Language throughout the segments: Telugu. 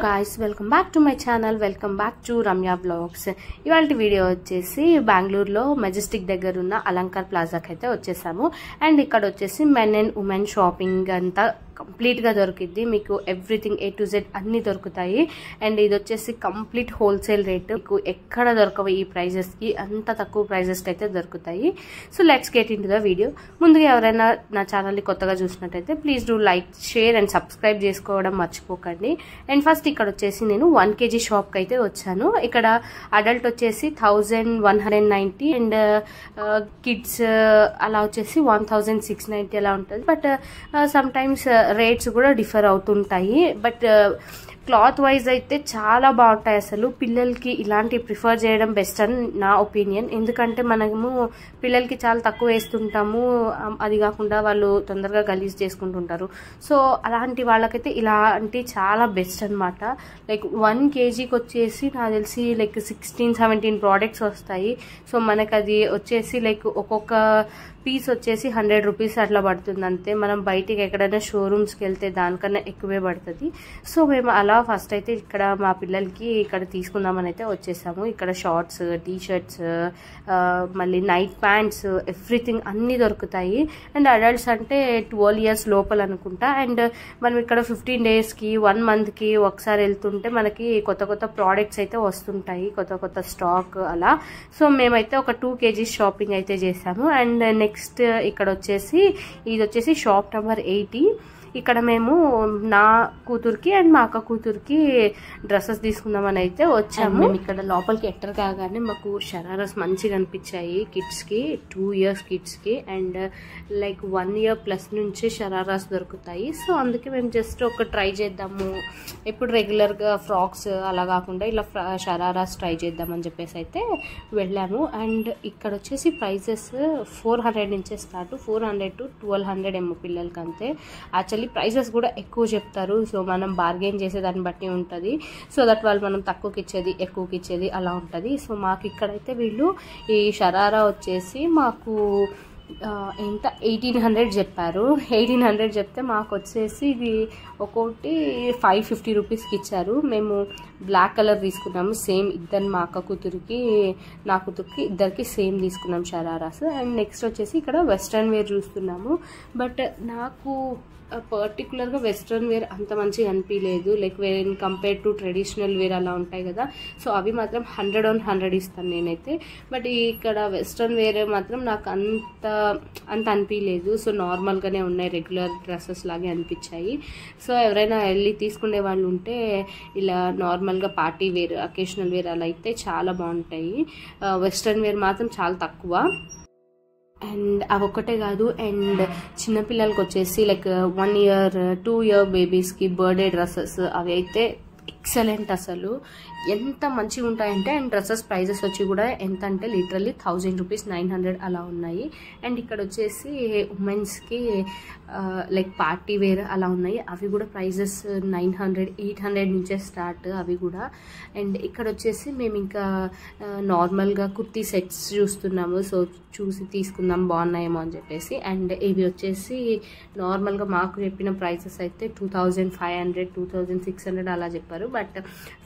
guys, welcome back to my channel. Welcome back to Ramya Vlogs. ఇవాల్టి వీడియో వచ్చేసి బెంగళూరులో మెజెస్టిక్ దగ్గర ఉన్న అలంకార్ ప్లాజాకి అయితే వచ్చేసాము. అండ్ ఇక్కడ వచ్చేసి మెన్ అండ్ ఉమెన్ షాపింగ్ అంతా కంప్లీట్ గా దొరికిద్ది. మీకు ఎవ్రీథింగ్ A to Z అన్ని దొరుకుతాయి. అండ్ ఇది వచ్చేసి కంప్లీట్ హోల్సేల్ రేట్. మీకు ఎక్కడ దొరకవు ఈ ప్రైజెస్ కి, అంత తక్కువ ప్రైజెస్ కి అయితే దొరుకుతాయి. So let's get in to the video. ముందుగా ఎవరైనా నా ఛానల్ ని కొత్తగా చూసినట్టయితే please do like, share and subscribe చేసుకోవడం మర్చిపోకండి. అండ్ ఫస్ట్ ఇక్కడ వచ్చేసి నేను 1 kg షాప్ కి అయితే వచ్చాను. ఇక్కడ అడల్ట్ వచ్చేసి 1190 అండ్ కిడ్స్ అలా వచ్చేసి 1690 అలా ఉంటుంది. బట్ సమ్ టైమ్స్ రేట్స్ కూడా డిఫర్ అవుతుంటాయి. బట్ క్లాత్ వైజ్ అయితే చాలా బాగుంటాయి. అసలు పిల్లలకి ఇలాంటి ప్రిఫర్ చేయడం బెస్ట్ అని నా ఒపీనియన్. ఎందుకంటే మనము పిల్లలకి చాలా తక్కువ వేస్తుంటాము, అది కాకుండా వాళ్ళు తొందరగా గలీజ్ చేసుకుంటుంటారు. సో అలాంటి వాళ్ళకైతే ఇలాంటి చాలా బెస్ట్ అనమాట. లైక్ 1 kgకి వచ్చేసి నాకు తెలిసి లైక్ 16-17 ప్రోడక్ట్స్ వస్తాయి. సో మనకు అది వచ్చేసి లైక్ ఒక్కొక్క పీస్ వచ్చేసి 100 రూపీస్ అట్లా పడుతుంది అంతే. మనం బయటికి ఎక్కడైనా షోరూమ్స్కి వెళ్తే దానికన్నా ఎక్కువే పడుతుంది. సో మేము అలా ఫస్ట్ అయితే ఇక్కడ మా పిల్లలకి ఇక్కడ తీసుకుందామని అయితే వచ్చేసాము. ఇక్కడ షార్ట్స్, టీ షర్ట్స్, మళ్ళీ నైట్ ప్యాంట్స్, ఎవ్రీథింగ్ అన్నీ దొరుకుతాయి. అండ్ అడల్ట్స్ అంటే 12 years లోపల అనుకుంటా. అండ్ మనం ఇక్కడ 15 daysకి 1 monthకి ఒకసారి వెళ్తుంటే మనకి కొత్త కొత్త ప్రోడక్ట్స్ అయితే వస్తుంటాయి, కొత్త కొత్త స్టాక్ అలా. సో మేమైతే ఒక 2 kg షాపింగ్ అయితే చేసాము. అండ్ నెక్స్ట్ ఇక్కడ వచ్చేసి ఇది వచ్చేసి షాప్ నెంబర్ 80. ఇక్కడ మేము నా కూతురికి అండ్ మా అక్క కూతురికి డ్రెస్సెస్ తీసుకుందామని అయితే వచ్చాము. మేము ఇక్కడ లోపలికి ఎంటర్ కాగానే మాకు షరారాస్ మంచిగా అనిపించాయి కిడ్స్కి, 2 years కిడ్స్కి. అండ్ లైక్ 1 year ప్లస్ నుంచి షరారాస్ దొరుకుతాయి. సో అందుకే మేము జస్ట్ ఒక ట్రై చేద్దాము, ఎప్పుడు రెగ్యులర్గా ఫ్రాక్స్ అలా కాకుండా ఇలా షరారాస్ ట్రై చేద్దామని చెప్పేసి అయితే వెళ్ళాము. అండ్ ఇక్కడ వచ్చేసి ప్రైజెస్ 400 నుంచే స్టార్ట్, 400 to 1200 ఏమో పిల్లలకి అంతే. యాక్చువల్లీ ప్రైజెస్ కూడా ఎక్కువ చెప్తారు. సో మనం బార్గెన్ చేసేదాన్ని బట్టి ఉంటుంది. సో దట్ వాళ్ళు మనం తక్కువకి ఇచ్చేది, ఎక్కువకి ఇచ్చేది అలా ఉంటుంది. సో మాకు ఇక్కడైతే వీళ్ళు ఈ షరారా వచ్చేసి మాకు ఎంత 1800 చెప్పారు. 1800 చెప్తే మాకు వచ్చేసి ఇది ఒక్కొక్కటి 550 రూపీస్కి ఇచ్చారు. మేము బ్లాక్ కలర్ తీసుకున్నాము. సేమ్ ఇద్దరు, మా అక్క కూతురికి నా కూతురికి ఇద్దరికి సేమ్ తీసుకున్నాం షరారాస్. అండ్ నెక్స్ట్ వచ్చేసి ఇక్కడ వెస్ట్రన్ వేర్ చూస్తున్నాము. బట్ నాకు పర్టికులర్గా వెస్ట్రన్ వేర్ అంత మంచిగా అనిపించలేదు. Like wear compare to traditional wear అలా ఉంటాయి కదా. సో అవి మాత్రం 100 on 100 ఇస్తాను నేనైతే. బట్ ఇక్కడ వెస్ట్రన్ వేర్ మాత్రం నాకు అంత అనిపించలేదు. సో నార్మల్గానే ఉన్నాయి, రెగ్యులర్ డ్రెస్సెస్ లాగే అనిపించాయి. సో ఎవరైనా వెళ్ళి తీసుకునే వాళ్ళు ఉంటే ఇలా నార్మల్గా పార్టీ వేర్, అకేషనల్ వేర్ అలా అయితే చాలా బాగుంటాయి. వెస్ట్రన్ వేర్ మాత్రం చాలా తక్కువ. అండ్ అవి ఒక్కటే కాదు, అండ్ చిన్నపిల్లలకి వచ్చేసి లైక్ 1 year 2 year బేబీస్కి బర్త్డే డ్రెస్సెస్ అవి అయితే ఎక్సలెంట్. అసలు ఎంత మంచిగా ఉంటాయంటే, అండ్ డ్రెస్సెస్ ప్రైజెస్ వచ్చి కూడా ఎంత అంటే లిటరల్లీ 1000 రూపీస్ 900 అలా ఉన్నాయి. అండ్ ఇక్కడ వచ్చేసి ఉమెన్స్కి లైక్ పార్టీ వేర్ అలా ఉన్నాయి. అవి కూడా ప్రైజెస్ 900 800 నుంచే స్టార్ట్ అవి కూడా. అండ్ ఇక్కడ వచ్చేసి మేము ఇంకా నార్మల్గా కుర్తీ సెట్స్ చూస్తున్నాము. సో చూసి తీసుకుందాం బాగున్నాయేమో అని చెప్పేసి. అండ్ ఇవి వచ్చేసి నార్మల్గా మాకు చెప్పిన ప్రైసెస్ అయితే 2500 2600 అలా చెప్పారు. బట్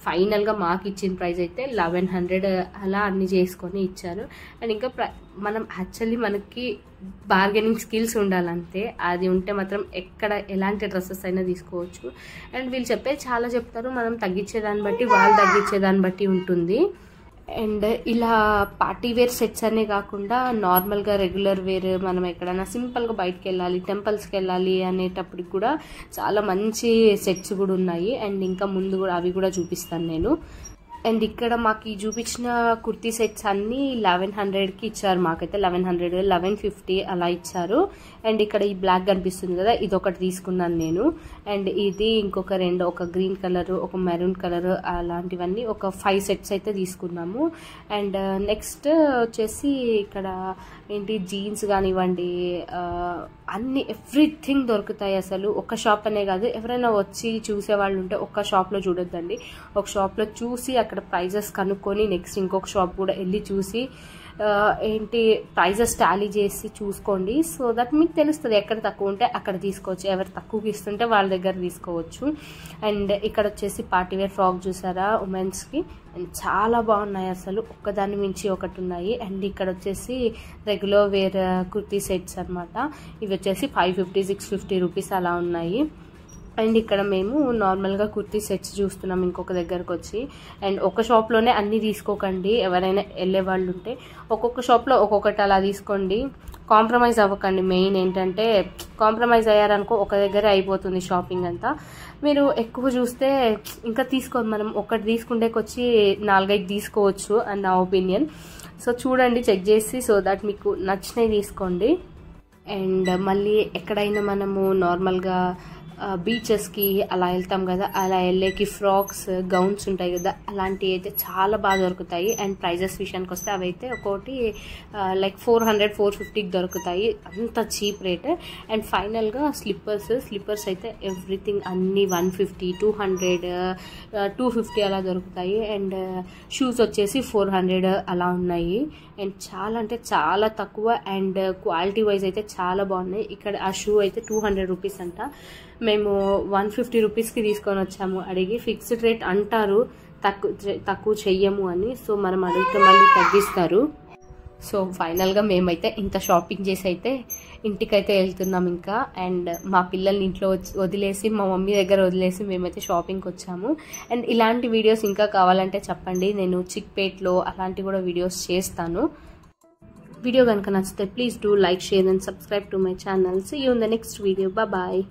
ఫైనల్గా మాకు ఇచ్చిన ప్రైస్ అయితే 1100 అలా అన్ని చేసుకొని ఇచ్చారు. అండ్ ఇంకా మనం యాక్చువల్లీ మనకి బార్గెనింగ్ స్కిల్స్ ఉండాలంతే. అది ఉంటే మాత్రం ఎక్కడ ఎలాంటి డ్రెస్సెస్ అయినా తీసుకోవచ్చు. అండ్ వీళ్ళు చెప్పేది చాలా చెప్తారు, మనం తగ్గించేదాన్ని బట్టి వాళ్ళు తగ్గించేదాన్ని బట్టి ఉంటుంది. అండ్ ఇలా పార్టీ వేర్ సెట్స్ అనే కాకుండా నార్మల్గా రెగ్యులర్ వేర్, మనం ఎక్కడైనా సింపుల్గా బయటకు వెళ్ళాలి, టెంపుల్స్కి వెళ్ళాలి అనేటప్పటికి కూడా చాలా మంచి సెట్స్ కూడా ఉన్నాయి. అండ్ ఇంకా ముందు కూడా అవి కూడా చూపిస్తాను నేను. అండ్ ఇక్కడ మాకు ఈ చూపించిన కుర్తీ సెట్స్ అన్నీ 1100కి ఇచ్చారు. మాకైతే 1100 1150 అలా ఇచ్చారు. అండ్ ఇక్కడ ఈ బ్లాక్ కనిపిస్తుంది కదా, ఇది ఒకటి తీసుకున్నాను నేను. అండ్ ఇది ఇంకొక 2, ఒక గ్రీన్ కలర్, ఒక మెరూన్ కలర్, అలాంటివన్నీ ఒక 5 సెట్స్ అయితే తీసుకున్నాము. అండ్ నెక్స్ట్ వచ్చేసి ఇక్కడ ఏంటి జీన్స్ కానివ్వండి, అన్ని ఎవ్రీథింగ్ దొరుకుతాయి. అసలు ఒక షాప్ అనే కాదు, ఎవరైనా వచ్చి చూసేవాళ్ళు ఉంటే ఒక్క షాప్లో చూడొద్దండి. ఒక షాప్లో చూసి అక్కడ ప్రైజెస్ కనుక్కొని నెక్స్ట్ ఇంకొక షాప్ కూడా వెళ్ళి చూసి ఏంటి ప్రైజెస్ టాలీ చేసి చూసుకోండి. సో దట్ మీకు తెలుస్తుంది ఎక్కడ తక్కువ ఉంటే అక్కడ తీసుకోవచ్చు, ఎవరు తక్కువకి ఇస్తుంటే వాళ్ళ దగ్గర తీసుకోవచ్చు. అండ్ ఇక్కడ వచ్చేసి పార్టీవేర్ ఫ్రాక్ చూసారా ఉమెన్స్కి, అండ్ చాలా బాగున్నాయి అసలు, ఒక్కదాన్ని మించి ఒకటి ఉన్నాయి. అండ్ ఇక్కడ వచ్చేసి రెగ్యులర్ వేర్ కుర్తీ సెట్స్ అనమాట. ఇవి వచ్చేసి 550 650 రూపీస్ అలా ఉన్నాయి. అండ్ ఇక్కడ మేము నార్మల్గా కుర్తీ సెట్స్ చూస్తున్నాం ఇంకొక దగ్గరకు వచ్చి. అండ్ ఒక షాప్లోనే అన్నీ తీసుకోకండి, ఎవరైనా వెళ్ళే వాళ్ళు ఉంటే ఒక్కొక్క షాప్లో ఒక్కొక్కటి అలా తీసుకోండి, కాంప్రమైజ్ అవ్వకండి. మెయిన్ ఏంటంటే కాంప్రమైజ్ అయ్యారనుకో ఒక దగ్గర అయిపోతుంది షాపింగ్ అంతా. మీరు ఎక్కువ చూస్తే ఇంకా తీసుకోండి, మనం ఒకటి తీసుకుంటేకొచ్చి 4-5 తీసుకోవచ్చు అని నా ఒపీనియన్. సో చూడండి, చెక్ చేసి, సో దట్ మీకు నచ్చినవి తీసుకోండి. అండ్ మళ్ళీ ఎక్కడైనా మనము నార్మల్గా బీచెస్కి అలా వెళ్తాం కదా, అలా వెళ్ళేకి ఫ్రాక్స్ గౌన్స్ ఉంటాయి కదా, అలాంటివి అయితే చాలా బాగా దొరుకుతాయి. అండ్ ప్రైజెస్ విషయానికి వస్తే అవైతే ఒక్కొక్కటి లైక్ 400-450కి దొరుకుతాయి, అంత చీప్ రేట్. అండ్ ఫైనల్గా స్లిప్పర్స్ అయితే ఎవ్రీథింగ్ అన్నీ 150, 200, 250 అలా దొరుకుతాయి. అండ్ షూస్ వచ్చేసి 400 అలా ఉన్నాయి. అండ్ చాలా అంటే చాలా తక్కువ, అండ్ క్వాలిటీ వైజ్ అయితే చాలా బాగున్నాయి. ఇక్కడ ఆ షూ అయితే 200 రూపీస్ అంట, మేము 150 రూపీస్కి తీసుకొని వచ్చాము. అడిగి ఫిక్స్డ్ రేట్ అంటారు, తక్కువ చెయ్యము అని. సో మనం అడిగితే మళ్ళీ తగ్గిస్తారు. సో ఫైనల్గా మేమైతే ఇంత షాపింగ్ చేసి అయితే ఇంటికైతే వెళ్తున్నాం ఇంకా. అండ్ మా పిల్లల్ని ఇంట్లో వదిలేసి, మా మమ్మీ దగ్గర వదిలేసి మేమైతే షాపింగ్కి వచ్చాము. అండ్ ఇలాంటి వీడియోస్ ఇంకా కావాలంటే చెప్పండి, నేను చిక్పేట్లో అలాంటి కూడా వీడియోస్ చేస్తాను. వీడియో కనుక నచ్చితే please do like, share and subscribe to my channel. See you in the next video. Bye.